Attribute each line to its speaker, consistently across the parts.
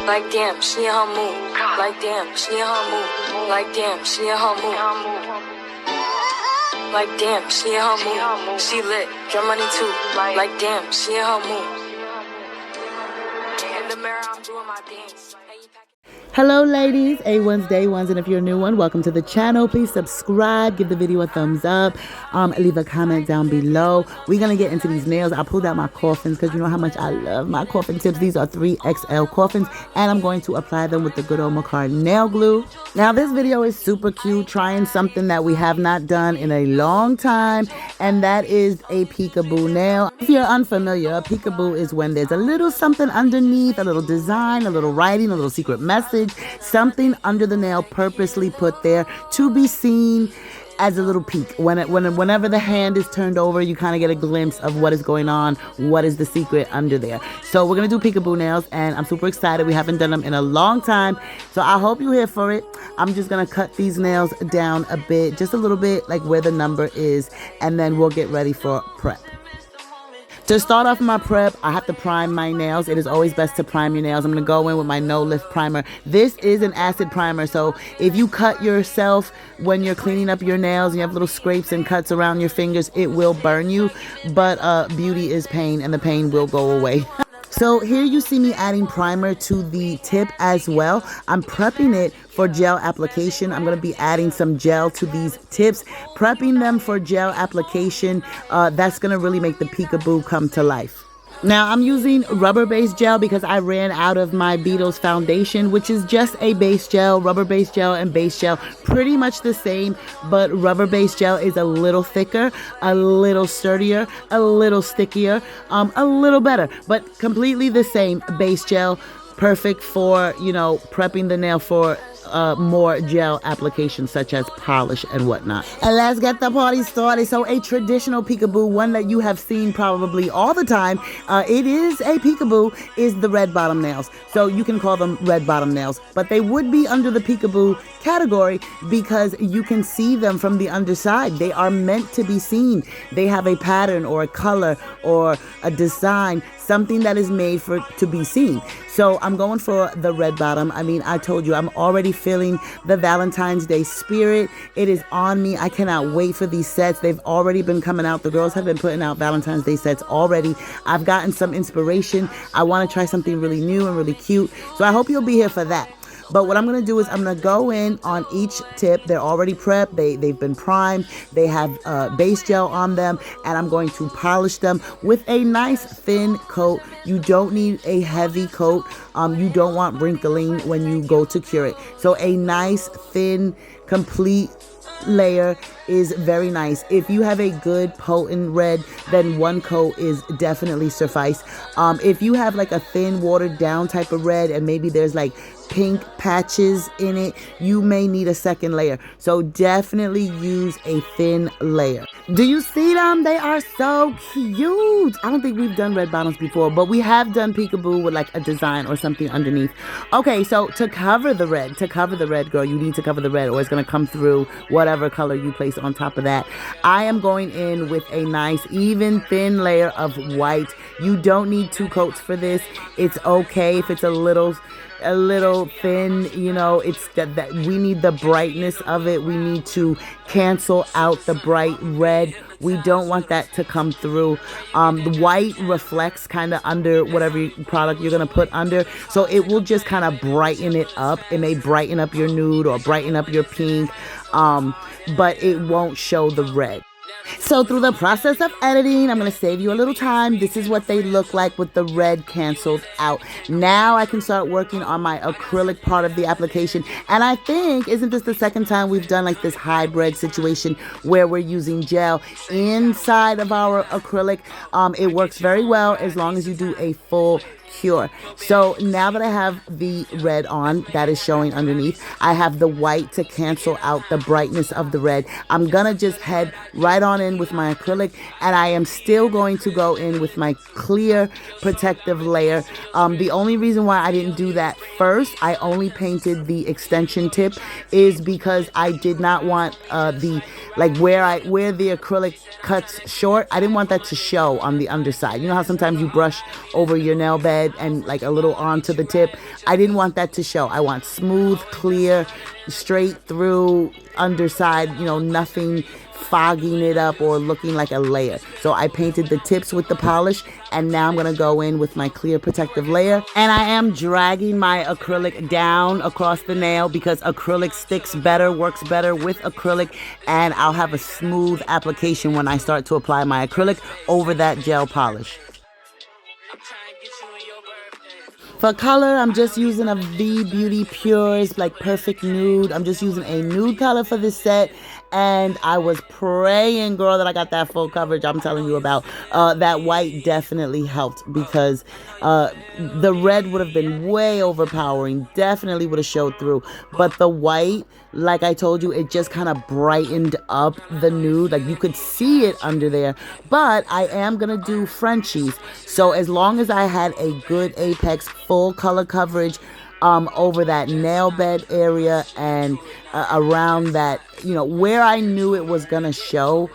Speaker 1: Like damn, she in her mood. Like damn, she in her mood. Like damn, she in her mood. Like damn, she in her mood. She lit, your money too. Like damn, she in her mood. In the mirror, I'm doing my dance.
Speaker 2: Hello ladies, A1's Day Ones, and if you're a new one, welcome to the channel. Please subscribe, give the video a thumbs up, leave a comment down below. We're gonna get into these nails. I pulled out my coffins because you know how much I love my coffin tips. These are 3XL coffins, and I'm going to apply them with the good old Macar nail glue. Now this video is super cute, trying something that we have not done in a long time, and that is a peekaboo nail. If you're unfamiliar, a peekaboo is when there's a little something underneath, a little design, a little writing, a little secret message, something under the nail purposely put there to be seen as a little peek. Whenever the hand is turned over, you kind of get a glimpse of what is going on, what is the secret under there. So we're gonna do peekaboo nails, and I'm super excited. We haven't done them in a long time, so I hope you're here for it. I'm just gonna cut these nails down a bit, just a little bit, like where the number is, and then we'll get ready for prep. To start off my prep, I have to prime my nails. It is always best to prime your nails. I'm going to go in with my no lift primer. This is an acid primer, so if you cut yourself when you're cleaning up your nails and you have little scrapes and cuts around your fingers, it will burn you, but beauty is pain, and the pain will go away. So here you see me adding primer to the tip as well. I'm prepping it for gel application. I'm going to be adding some gel to these tips, prepping them for gel application. That's going to really make the peekaboo come to life. Now I'm using rubber-based gel because I ran out of my Beetles foundation, which is just a base gel. Rubber-based gel and base gel, pretty much the same, but rubber-based gel is a little thicker, a little sturdier, a little stickier, a little better, but completely the same base gel. Perfect for, you know, prepping the nail for more gel applications such as polish and whatnot. And let's get the party started. So a traditional peekaboo, one that you have seen probably all the time, it is a peekaboo, is the red bottom nails. So you can call them red bottom nails, but they would be under the peekaboo category because you can see them from the underside. They are meant to be seen. They have a pattern or a color or a design, something that is made for to be seen. So I'm going for the red bottom. I mean, I told you, I'm already feeling the Valentine's Day spirit. It is on me. I cannot wait for these sets. They've already been coming out. The girls have been putting out Valentine's Day sets already. I've gotten some inspiration. I want to try something really new and really cute. So I hope you'll be here for that. But what I'm going to do is I'm going to go in on each tip. They're already prepped. They've been primed. They have base gel on them. And I'm going to polish them with a nice thin coat. You don't need a heavy coat. You don't want wrinkling when you go to cure it. So a nice, thin, complete layer is very nice. If you have a good potent red, then one coat is definitely suffice. If you have like a thin watered down type of red and maybe there's like pink patches in it, you may need a second layer. So definitely use a thin layer. Do you see them? They are so cute. I don't think we've done red bottoms before, but we have done peekaboo with like a design or something underneath. Okay, so to cover the red, girl, you need to cover the red or it's going to come through whatever color you place on top of that. I am going in with a nice even thin layer of white. You don't need two coats for this. It's okay if it's a little thin, you know. It's that we need the brightness of it. We need to cancel out the bright red. We don't want that to come through. The white reflects kind of under whatever product you're going to put under. So it will just kind of brighten it up. It may brighten up your nude or brighten up your pink, but it won't show the red. So through the process of editing, I'm going to save you a little time. This is what they look like with the red canceled out. Now I can start working on my acrylic part of the application. And I think, isn't this the second time we've done like this hybrid situation where we're using gel inside of our acrylic? It works very well as long as you do a full cure. So now that I have the red on that is showing underneath, I have the white to cancel out the brightness of the red. I'm gonna just head right on in with my acrylic, and I am still going to go in with my clear protective layer. The only reason why I didn't do that first, I only painted the extension tip, is because I did not want where the acrylic cuts short, I didn't want that to show on the underside. You know how sometimes you brush over your nail bed bed and like a little onto the tip. I didn't want that to show. I want smooth, clear, straight through underside, you know, nothing fogging it up or looking like a layer. So I painted the tips with the polish, and now I'm going to go in with my clear protective layer. And I am dragging my acrylic down across the nail because acrylic sticks better, works better with acrylic, and I'll have a smooth application when I start to apply my acrylic over that gel polish. For color, I'm just using a V Beauty Pures, like Perfect Nude. I'm just using a nude color for this set. And I was praying, girl, that I got that full coverage I'm telling you about. That white definitely helped because the red would have been way overpowering. Definitely would have showed through. But the white, like I told you, it just kind of brightened up the nude. Like you could see it under there. But I am going to do Frenchies. So as long as I had a good apex full color coverage over that nail bed area and around that, you know, where I knew it was gonna show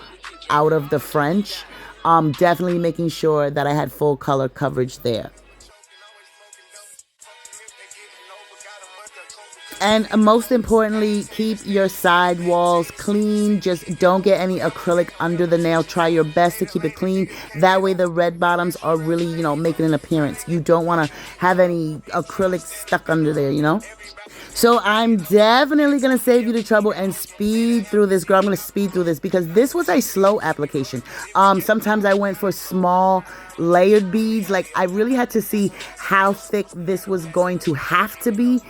Speaker 2: out of the French, definitely making sure that I had full color coverage there. And most importantly, keep your side walls clean. Just don't get any acrylic under the nail. Try your best to keep it clean. That way the red bottoms are really, you know, making an appearance. You don't want to have any acrylic stuck under there, you know? So I'm definitely going to save you the trouble and speed through this, girl. I'm going to speed through this because this was a slow application. Sometimes I went for small layered beads. Like I really had to see how thick this was going to have to be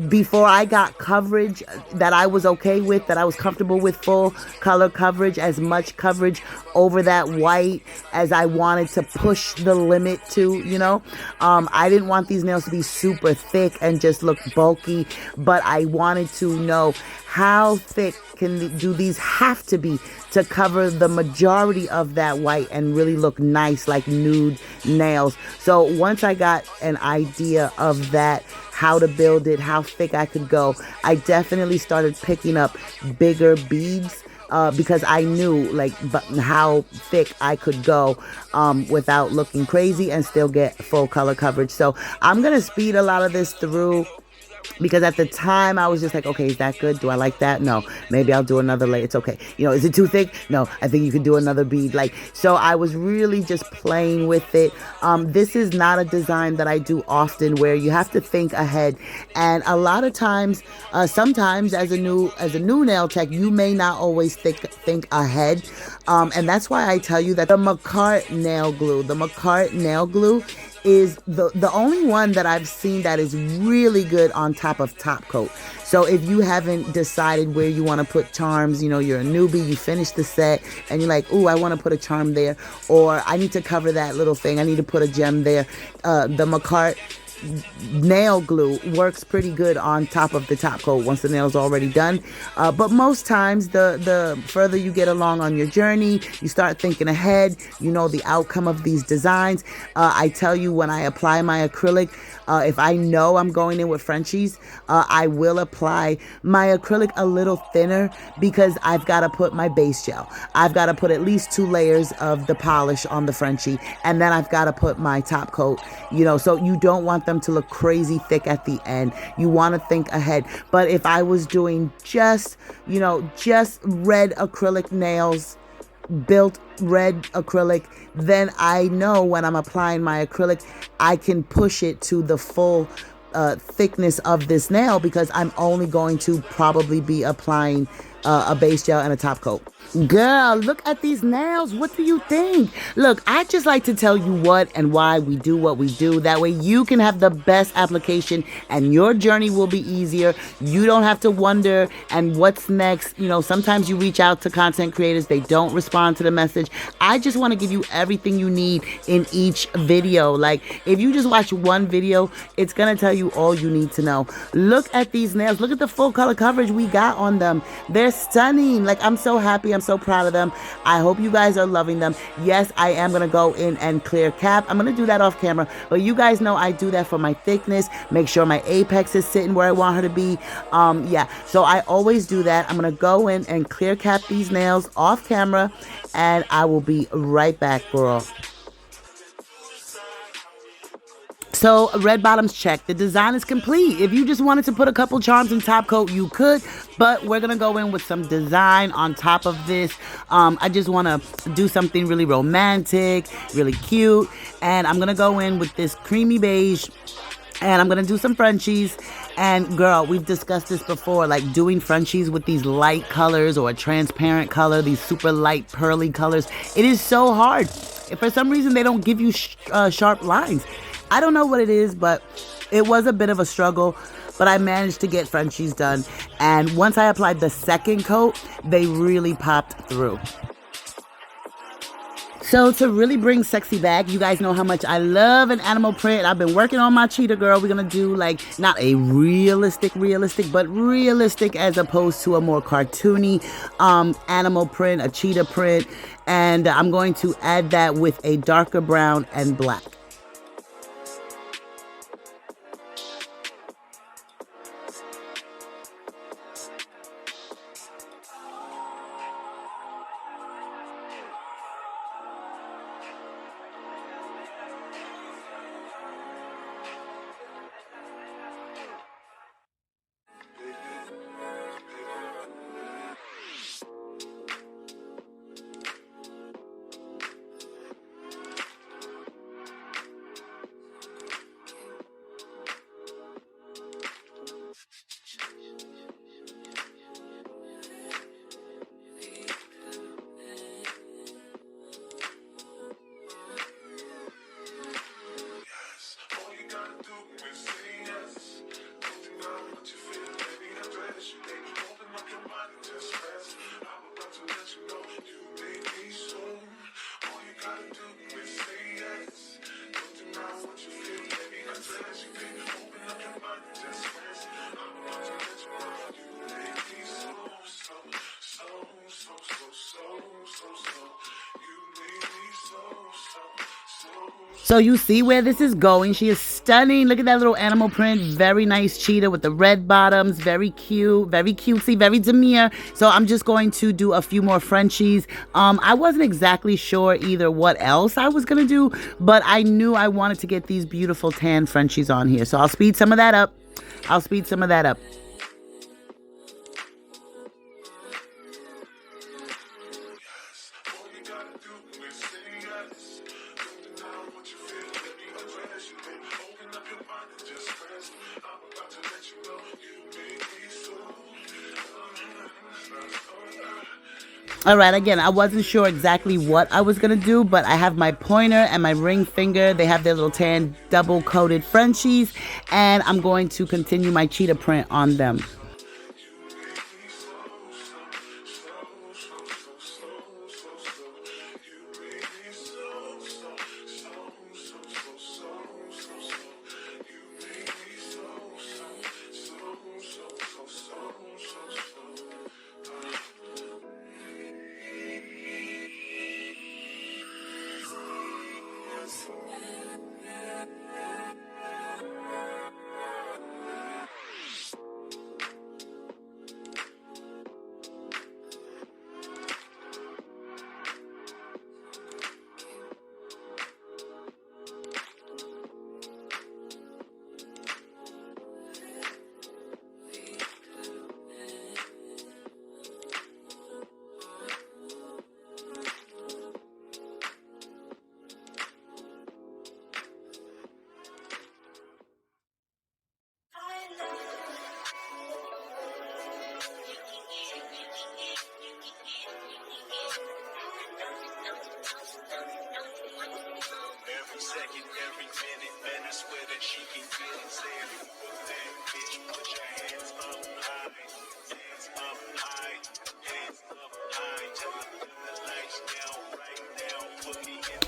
Speaker 2: before I got coverage that I was okay with, that I was comfortable with full color coverage, as much coverage over that white as I wanted to push the limit to, you know. I didn't want these nails to be super thick and just look bulky, but I wanted to know how thick do these have to be to cover the majority of that white and really look nice like nude nails. So once I got an idea of that, how to build it, how thick I could go, I definitely started picking up bigger beads because I knew like how thick I could go without looking crazy and still get full color coverage. So I'm gonna speed a lot of this through because at the time I was just like, okay, is that good? Do I like that? No. Maybe I'll do another layer. It's okay. You know, is it too thick? No, I think you could do another bead. Like, so I was really just playing with it. This is not a design that I do often where you have to think ahead. And a lot of times, sometimes as a new nail tech, you may not always think ahead. And that's why I tell you that the Macart nail glue is the only one that I've seen that is really good on top of top coat. So if you haven't decided where you want to put charms, you know, you're a newbie, you finish the set and you're like, ooh, I want to put a charm there, or I need to cover that little thing, I need to put a gem there. The Macart nail glue works pretty good on top of the top coat once the nail's already done. But most times the further you get along on your journey, you start thinking ahead, you know the outcome of these designs. I tell you, when I apply my acrylic, if I know I'm going in with Frenchies, I will apply my acrylic a little thinner because I've got to put my base gel. I've got to put at least 2 layers of the polish on the Frenchie, and then I've got to put my top coat, you know, so you don't want them to look crazy thick at the end. You want to think ahead. But if I was doing just red acrylic nails, built red acrylic, then I know when I'm applying my acrylic, I can push it to the full thickness of this nail because I'm only going to probably be applying a base gel and a top coat. Girl, look at these nails. What do you think? Look, I just like to tell you what and why we do what we do. That way you can have the best application and your journey will be easier. You don't have to wonder and what's next. You know, sometimes you reach out to content creators, they don't respond to the message. I just want to give you everything you need in each video. Like, if you just watch one video, it's going to tell you all you need to know. Look at these nails. Look at the full color coverage we got on them. They're stunning. Like, I'm so happy. I'm so proud of them. I hope you guys are loving them. Yes, I am going to go in and clear cap. I'm going to do that off camera, but you guys know I do that for my thickness. Make sure my apex is sitting where I want her to be. Yeah, so I always do that. I'm going to go in and clear cap these nails off camera, and I will be right back, girl. So red bottoms check. The design is complete. If you just wanted to put a couple charms in top coat, you could, but we're gonna go in with some design on top of this. I just wanna do something really romantic, really cute, and I'm gonna go in with this creamy beige, and I'm gonna do some Frenchies. And girl, we've discussed this before, like doing Frenchies with these light colors or a transparent color, these super light pearly colors. It is so hard. If for some reason they don't give you sharp lines. I don't know what it is, but it was a bit of a struggle, but I managed to get Frenchies done. And once I applied the second coat, they really popped through. So to really bring sexy back, you guys know how much I love an animal print. I've been working on my cheetah girl. We're going to do like not a realistic, but realistic as opposed to a more cartoony animal print, a cheetah print. And I'm going to add that with a darker brown and black. So you see where this is going. She is stunning. Look at that little animal print. Very nice cheetah with the red bottoms. Very cute, very cutesy, very demure. So I'm just going to do a few more Frenchies. I wasn't exactly sure either what else I was going to do, but I knew I wanted to get these beautiful tan Frenchies on here. So I'll speed some of that up. All right, again, I wasn't sure exactly what I was going to do, but I have my pointer and my ring finger. They have their little tan double-coated Frenchies, and I'm going to continue my cheetah print on them.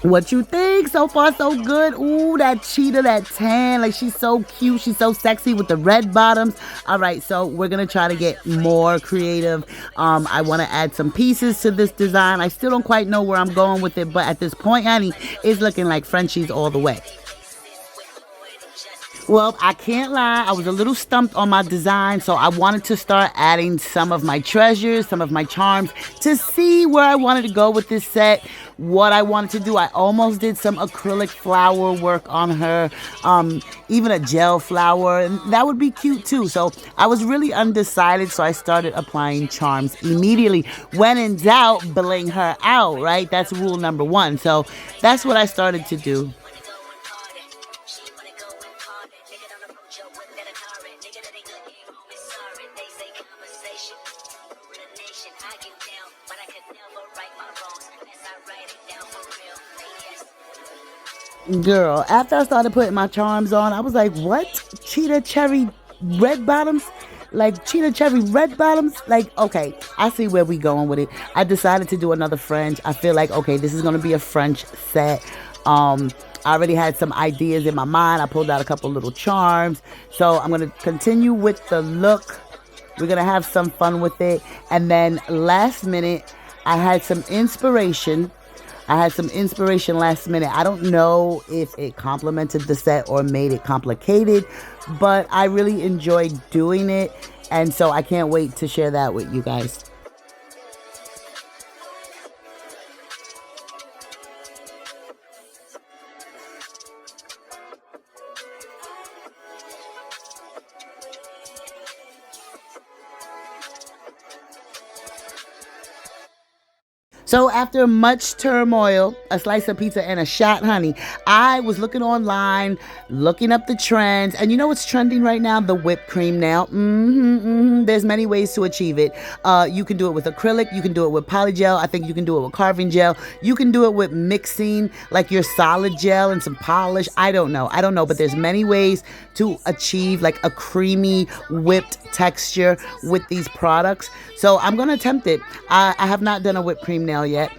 Speaker 2: What you think? So far, so good. Ooh, that cheetah, that tan. Like, she's so cute. She's so sexy with the red bottoms. All right, so we're going to try to get more creative. I want to add some pieces to this design. I still don't quite know where I'm going with it, but at this point, honey, it's looking like Frenchies all the way. Well, I can't lie, I was a little stumped on my design, so I wanted to start adding some of my treasures, some of my charms to see where I wanted to go with this set. what I wanted to do. I almost did some acrylic flower work on her, even a gel flower, and that would be cute too. So I was really undecided, so I started applying charms immediately. When in doubt, bling her out, right? That's rule number one. So that's what I started to do. Girl, after I started putting my charms on, I was like, what? Cheetah cherry red bottoms? Like cheetah cherry red bottoms? Like, okay, I see where we going with it. I decided to do another French. I feel like, okay, this is going to be a French set. I already had some ideas in my mind. I pulled out a couple little charms. So I'm going to continue with the look. We're going to have some fun with it. And then last minute, I had some inspiration last minute. I don't know if it complemented the set or made it complicated, but I really enjoyed doing it. And so I can't wait to share that with you guys. So after much turmoil, a slice of pizza and a shot, honey, I was looking online, looking up the trends. And you know what's trending right now? The whipped cream nail. There's many ways to achieve it. You can do it with acrylic. You can do it with polygel. I think you can do it with carving gel. You can do it with mixing like your solid gel and some polish. I don't know. But there's many ways to achieve like a creamy whipped texture with these products. So I'm going to attempt it. I have not done a whipped cream nail yet.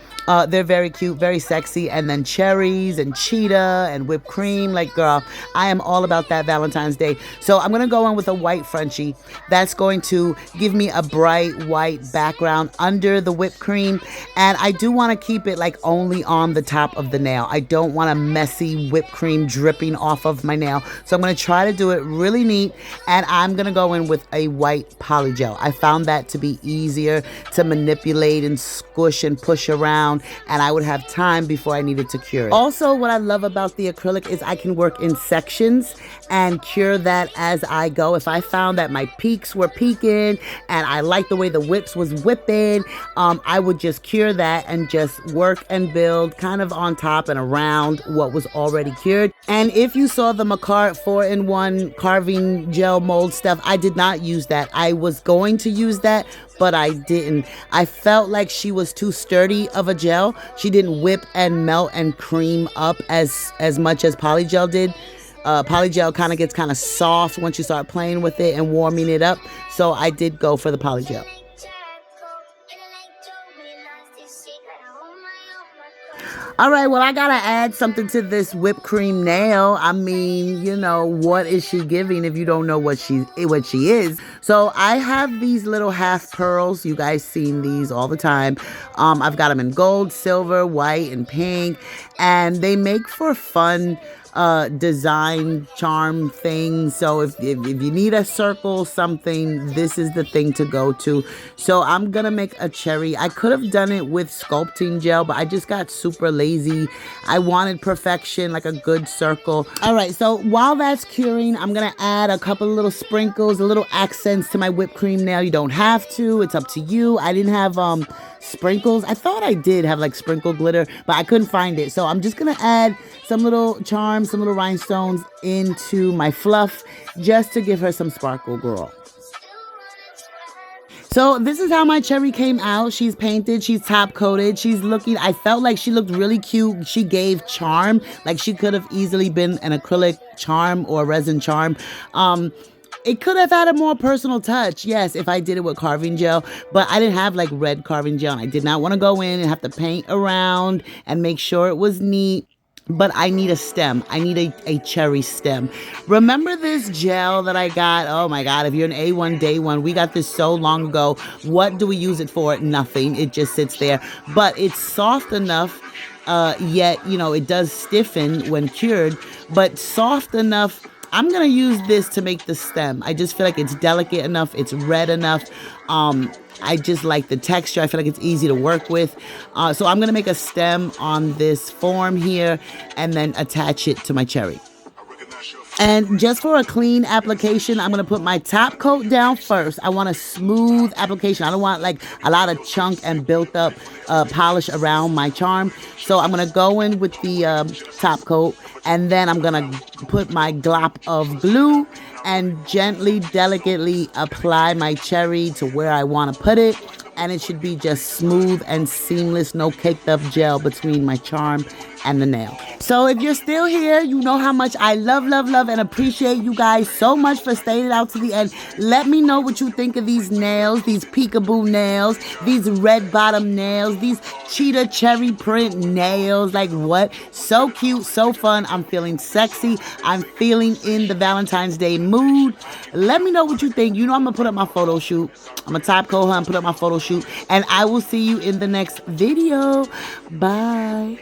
Speaker 2: They're very cute, very sexy. And then cherries and cheetah and whipped cream. Like, girl, I am all about that Valentine's Day. So I'm going to go in with a white Frenchie. That's going to give me a bright white background under the whipped cream. And I do want to keep it like only on the top of the nail. I don't want a messy whipped cream dripping off of my nail. So I'm going to try to do it really neat. And I'm going to go in with a white polygel. I found that to be easier to manipulate and squish and push around. And I would have time before I needed to cure it. Also, what I love about the acrylic is I can work in sections and cure that as I go. If I found that my peaks were peaking and I liked the way the whips was whipping, I would just cure that and just work and build kind of on top and around what was already cured. And if you saw the Macart 4-in-1 carving gel mold stuff, I did not use that. I was going to use that, but I didn't. I felt like she was too sturdy of a gel. She didn't whip and melt and cream up as much as polygel did. Polygel kind of gets kind of soft once you start playing with it and warming it up. So I did go for the polygel. All right, well, I gotta add something to this whipped cream nail. I mean, you know, what is she giving if you don't know what she is? So I have these little half pearls. You guys seen these all the time. I've got them in gold, silver, white, and pink, and they make for fun design charm things. So if you need a circle something, this is the thing to go to. So I'm gonna make a cherry. I could have done it with sculpting gel, but I just got super lazy. I wanted perfection, like a good circle. All right, so while that's curing, I'm gonna add a couple of little sprinkles, a little accents to my whipped cream nail. You don't have to, it's up to you. I didn't have sprinkles. I thought I did have like sprinkle glitter, but I couldn't find it. So I'm just gonna add some little charms, some little rhinestones into my fluff just to give her some sparkle, girl. So this is how my cherry came out. She's painted, she's top coated, she's looking, I felt like she looked really cute. She gave charm, like she could have easily been an acrylic charm or a resin charm. It could have had a more personal touch, yes, if I did it with carving gel, but I didn't have like red carving gel. And I did not want to go in and have to paint around and make sure it was neat. But I need a stem. I need a cherry stem. Remember this gel that I got? Oh my God, if you're an A1 day one, we got this so long ago. What do we use it for? Nothing. It just sits there. But it's soft enough, yet, you know, it does stiffen when cured, but soft enough I'm going to use this to make the stem. I just feel like it's delicate enough. It's red enough. I just like the texture. I feel like it's easy to work with. So I'm going to make a stem on this form here and then attach it to my cherry. And just for a clean application, I'm going to put my top coat down first. I want a smooth application. I don't want like a lot of chunk and built up polish around my charm. So I'm going to go in with the top coat, and then I'm going to put my glop of glue and gently, delicately apply my cherry to where I want to put it. And it should be just smooth and seamless, no caked up gel between my charm and the nail. So if you're still here, you know how much I love, and appreciate you guys so much for staying out to the end. Let me know what you think of these nails, these peekaboo nails, these red bottom nails, these cheetah cherry print nails. Like what? So cute, so fun. I'm feeling sexy. I'm feeling in the Valentine's Day mood. Let me know what you think. You know I'm going to put up my photo shoot. I'm going to top coat her and put up my photo shoot. And I will see you in the next video. Bye.